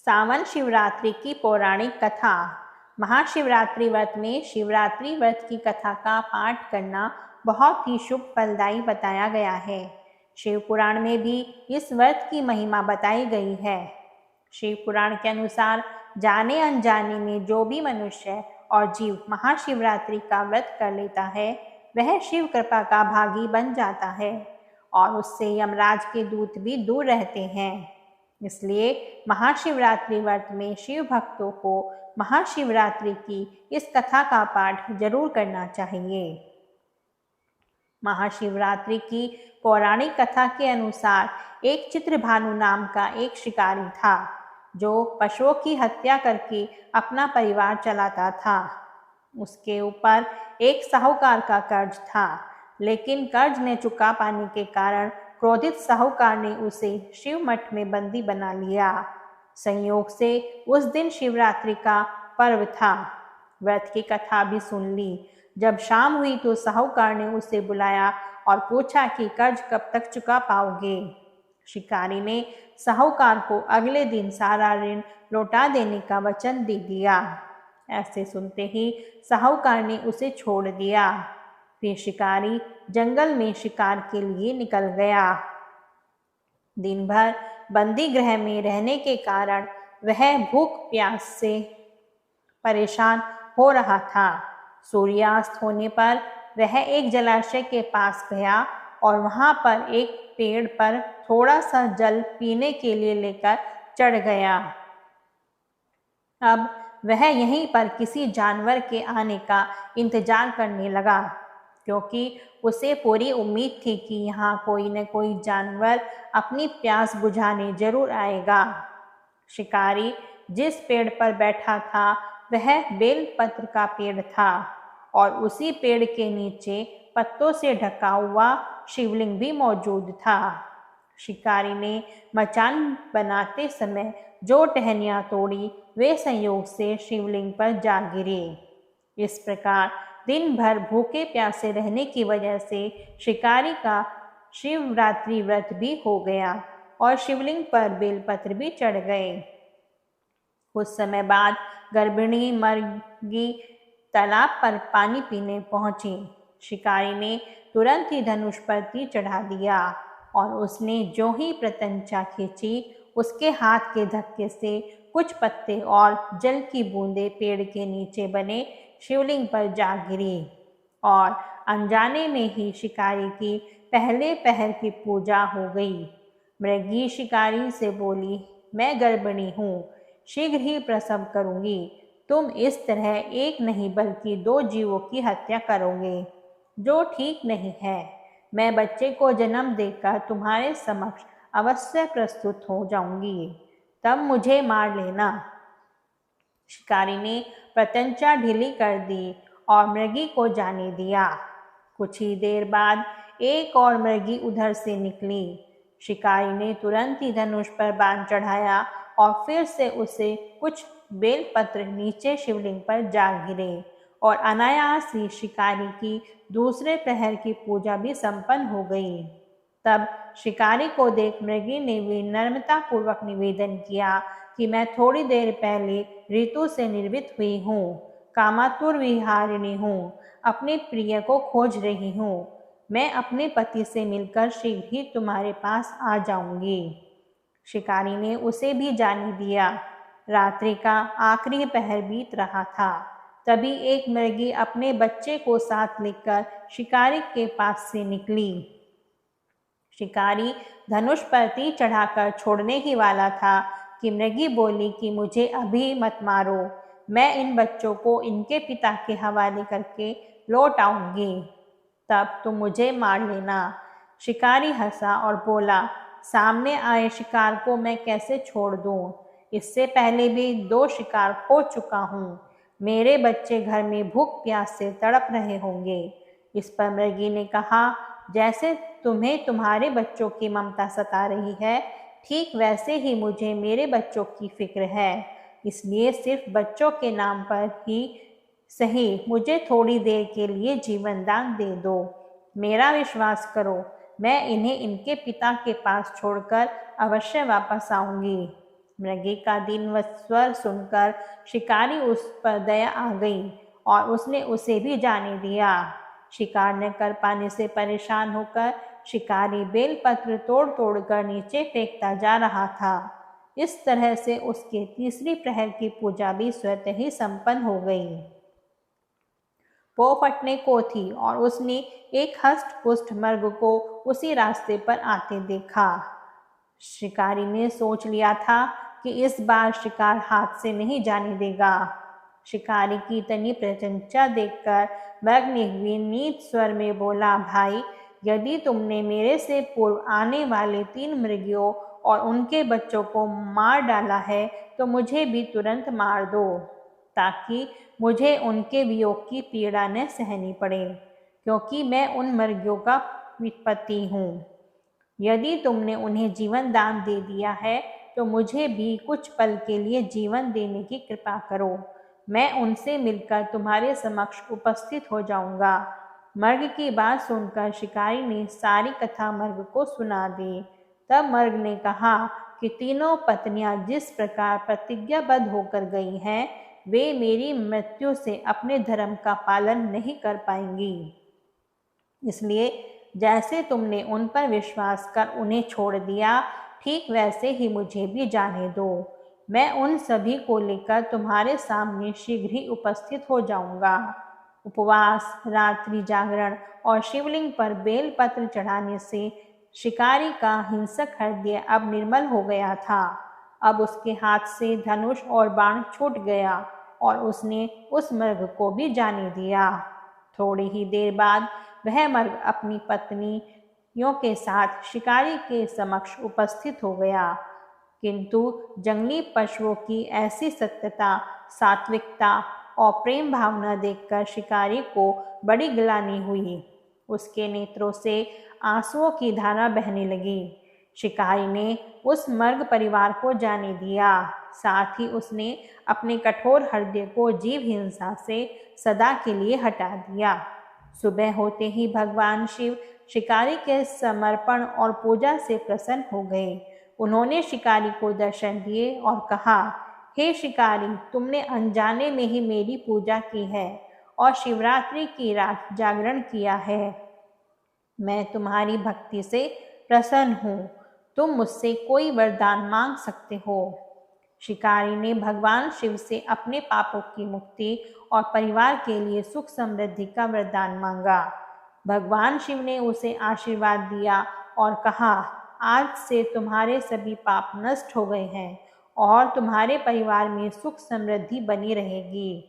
सावन शिवरात्रि की पौराणिक कथा। महाशिवरात्रि व्रत में शिवरात्रि व्रत की कथा का पाठ करना बहुत ही शुभ फलदायी बताया गया है। शिव पुराण में भी इस व्रत की महिमा बताई गई है। शिव पुराण के अनुसार जाने अनजाने में जो भी मनुष्य और जीव महाशिवरात्रि का व्रत कर लेता है, वह शिव कृपा का भागी बन जाता है और उससे यमराज के दूत भी दूर रहते हैं। इसलिए महाशिवरात्रि व्रत में शिव भक्तों को महाशिवरात्रि की इस कथा का पाठ जरूर करना चाहिए। महाशिवरात्रि की पौराणिक कथा के अनुसार एक चित्रभानु नाम का एक शिकारी था, जो पशुओं की हत्या करके अपना परिवार चलाता था। उसके ऊपर एक साहूकार का कर्ज था, लेकिन कर्ज न चुका पाने के कारण क्रोधित साहूकार ने उसे शिव मठ में बंदी बना लिया। संयोग से उस दिन शिवरात्रि का पर्व था। व्रत की कथा भी सुन ली। जब शाम हुई तो साहूकार ने उसे बुलाया और पूछा कि कर्ज कब तक चुका पाओगे। शिकारी ने साहूकार को अगले दिन सारा ऋण लौटा देने का वचन दे दिया। ऐसे सुनते ही साहूकार ने उसे छोड़ दिया। फिर शिकारी जंगल में शिकार के लिए निकल गया। दिन भर बंदी गृह में रहने के कारण वह भूख प्यास से परेशान हो रहा था। सूर्यास्त होने पर वह एक जलाशय के पास गया और वहां पर एक पेड़ पर थोड़ा सा जल पीने के लिए लेकर चढ़ गया। अब वह यहीं पर किसी जानवर के आने का इंतजार करने लगा, क्योंकि उसे पूरी उम्मीद थी कि यहाँ कोई न कोई जानवर अपनी प्यास बुझाने जरूर आएगा। शिकारी जिस पेड़ पर बैठा था वह बेलपत्र का पेड़ था और उसी पेड़ के नीचे पत्तों से ढका हुआ शिवलिंग भी मौजूद था। शिकारी ने मचान बनाते समय जो टहनियाँ तोड़ी वे संयोग से शिवलिंग पर जा गिरी। इस प्रकार दिन भर भूखे प्यासे रहने की वजह से शिकारी का शिवरात्रि व्रत भी हो गया और शिवलिंग पर बेलपत्र भी चढ़ गए। कुछ समय बाद गर्भिणी मरगी तालाब पर पानी पीने पहुंची। शिकारी ने तुरंत ही धनुष पर तीर चढ़ा दिया और उसने जो ही प्रत्यंचा खींची, उसके हाथ के धक्के से कुछ पत्ते और जल की बूंदें पेड़ के नीचे बने शिवलिंग पर जा गिरी और अनजाने में ही शिकारी की पहले पहर की पूजा हो गई। मृगी शिकारी से बोली, मैं गर्भिणी हूँ, शीघ्र ही प्रसव करूंगी। तुम इस तरह एक नहीं बल्कि 2 जीवों की हत्या करोगे, जो ठीक नहीं है। मैं बच्चे को जन्म देकर तुम्हारे समक्ष अवश्य प्रस्तुत हो जाऊंगी, तब मुझे मार लेना। शिकारी ने प्रत्यंचा ढीली कर दी और मृगी को जाने दिया। कुछ ही देर बाद एक और मृगी उधर से निकली। शिकारी ने तुरंत ही धनुष पर बाण चढ़ाया और फिर से उसे कुछ बेलपत्र नीचे शिवलिंग पर जा गिरे और अनायास ही शिकारी की दूसरे प्रहर की पूजा भी संपन्न हो गई। तब शिकारी को देख मृगी ने विनम्रता पूर्वक निवेदन किया कि मैं थोड़ी देर पहले ऋतु से निर्मित हुई हूँ, कामातुर विहारिणी हूँ, अपने प्रिय को खोज रही हूँ। मैं अपने पति से मिलकर शीघ्र ही तुम्हारे पास आ जाऊंगी। शिकारी ने उसे भी जाने दिया। रात्रि का आखिरी पहर बीत रहा था। तभी एक मृगी अपने बच्चे को साथ लेकर शिकारी के पास से निकली। शिकारी धनुष पर तीर चढ़ाकर छोड़ने ही वाला था कि मृगी बोली कि मुझे अभी मत मारो, मैं इन बच्चों को इनके पिता के हवाले करके लौट आऊंगी, तब तुम मुझे मार लेना। शिकारी हंसा और बोला, सामने आए शिकार को मैं कैसे छोड़ दूं? इससे पहले भी 2 शिकार हो चुका हूँ। मेरे बच्चे घर में भूख प्यास से तड़प रहे होंगे। इस पर मृगी ने कहा, जैसे तुम्हें तुम्हारे बच्चों की ममता सता रही है, ठीक वैसे ही मुझे मेरे बच्चों की फिक्र है। इसलिए सिर्फ बच्चों के नाम पर ही सही मुझे थोड़ी देर के लिए जीवन दान दे दो। मेरा विश्वास करो, मैं इन्हें इनके पिता के पास छोड़कर अवश्य वापस आऊंगी। मृगे का दीनवत स्वर सुनकर शिकारी उस पर दया आ गई और उसने उसे भी जाने दिया। शिकार न कर पाने से परेशान होकर शिकारी बेलपत्र तोड़ तोड़ कर नीचे फेंकता जा रहा था। इस तरह से उसके तीसरी प्रहर की पूजा भी स्वतः ही संपन्न हो गई। पौ फटने को थी और उसने एक हष्ट पुष्ट मर्ग को उसी रास्ते पर आते देखा। शिकारी ने सोच लिया था कि इस बार शिकार हाथ से नहीं जाने देगा। शिकारी की इतनी प्रशंसा देखकर मर्ग ने विनीत स्वर में बोला, भाई, यदि तुमने मेरे से पूर्व आने वाले 3 मृगियों और उनके बच्चों को मार डाला है तो मुझे भी तुरंत मार दो, ताकि मुझे उनके वियोग की पीड़ा न सहनी पड़े, क्योंकि मैं उन मृगियों का पति हूँ। यदि तुमने उन्हें जीवन दान दे दिया है तो मुझे भी कुछ पल के लिए जीवन देने की कृपा करो। मैं उनसे मिलकर तुम्हारे समक्ष उपस्थित हो जाऊंगा। मर्ग की बात सुनकर शिकारी ने सारी कथा मर्ग को सुना दी। तब मर्ग ने कहा कि तीनों पत्नियां जिस प्रकार प्रतिज्ञाबद्ध होकर गई हैं, वे मेरी मृत्यु से अपने धर्म का पालन नहीं कर पाएंगी। इसलिए जैसे तुमने उन पर विश्वास कर उन्हें छोड़ दिया, ठीक वैसे ही मुझे भी जाने दो। मैं उन सभी को लेकर तुम्हारे सामने शीघ्र ही उपस्थित हो जाऊंगा। उपवास, रात्रि जागरण और शिवलिंग पर बेलपत्र चढ़ाने से शिकारी का हिंसक हृदय अब निर्मल हो गया था। अब उसके हाथ से धनुष और बाण छूट गया और उसने उस मृग को भी जाने दिया। थोड़ी ही देर बाद वह मर्ग अपनी पत्नियों के साथ शिकारी के समक्ष उपस्थित हो गया, किंतु जंगली पशुओं की ऐसी सत्यता, सात्विकता और प्रेम भावना देखकर शिकारी को बड़ी ग्लानि हुई। उसके नेत्रों से आंसुओं की धारा बहने लगी। शिकारी ने उस मर्ग परिवार को जाने दिया, साथ ही उसने अपने कठोर हृदय को जीव हिंसा से सदा के लिए हटा दिया। सुबह होते ही भगवान शिव शिकारी के समर्पण और पूजा से प्रसन्न हो गए। उन्होंने शिकारी को दर्शन दिए और कहा, हे शिकारी, तुमने अनजाने में ही मेरी पूजा की है और शिवरात्रि की रात जागरण किया है। मैं तुम्हारी भक्ति से प्रसन्न हूँ। तुम मुझसे कोई वरदान मांग सकते हो। शिकारी ने भगवान शिव से अपने पापों की मुक्ति और परिवार के लिए सुख समृद्धि का वरदान मांगा। भगवान शिव ने उसे आशीर्वाद दिया और कहा, आज से तुम्हारे सभी पाप नष्ट हो गए हैं और तुम्हारे परिवार में सुख समृद्धि बनी रहेगी।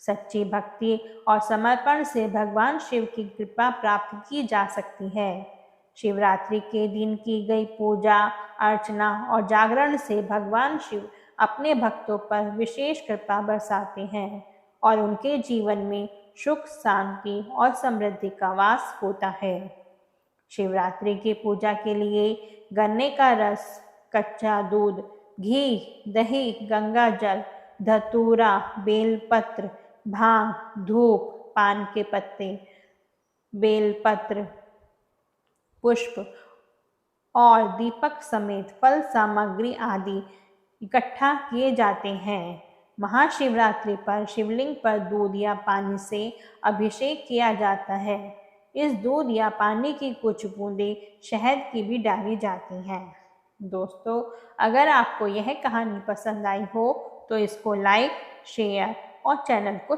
सच्ची भक्ति और समर्पण से भगवान शिव की कृपा प्राप्त की जा सकती है। शिवरात्रि के दिन की गई पूजा अर्चना और जागरण से भगवान शिव अपने भक्तों पर विशेष कृपा बरसाते हैं और उनके जीवन में सुख, शांति और समृद्धि का वास होता है। शिवरात्रि की पूजा के लिए गन्ने का रस, कच्चा दूध, घी, दही, गंगा जल, धतूरा, बेलपत्र, भांग, धूप, पान के पत्ते, बेलपत्र, पुष्प और दीपक समेत फल सामग्री आदि इकट्ठा किए जाते हैं। महाशिवरात्रि पर शिवलिंग पर दूध या पानी से अभिषेक किया जाता है। इस दूध या पानी की कुछ बूंदें शहद की भी डाली जाती हैं। दोस्तों, अगर आपको यह कहानी पसंद आई हो तो इसको लाइक, शेयर और चैनल को